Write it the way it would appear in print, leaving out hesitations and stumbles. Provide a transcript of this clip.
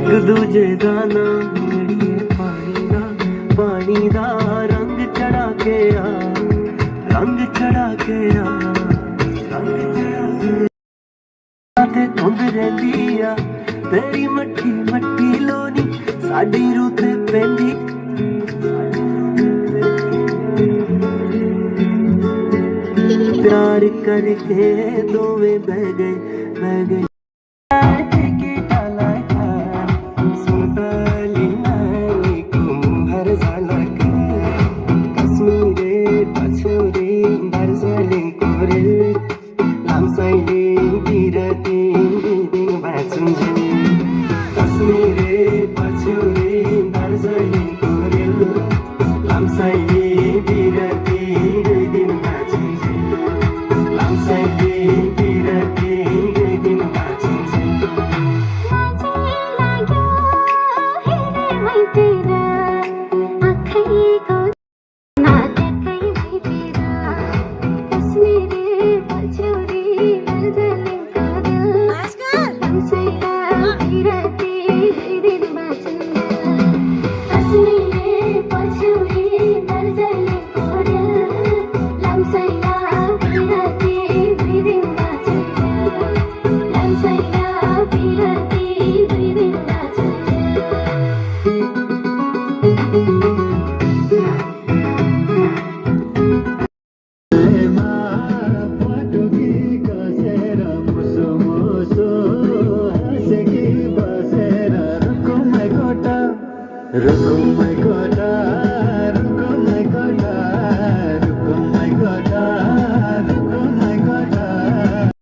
एक दूजे दा नाम अड़िए पानी दा रंग चढ़ा के आ, रंग चढ़ा के आ, रंग चढ़ा के आ। ते धुंद रहिंदी आ तेरी मट्ठी मट्ठी लोनी साडी रूह ते पैंदी। प्यार करके दोवें बह गए Say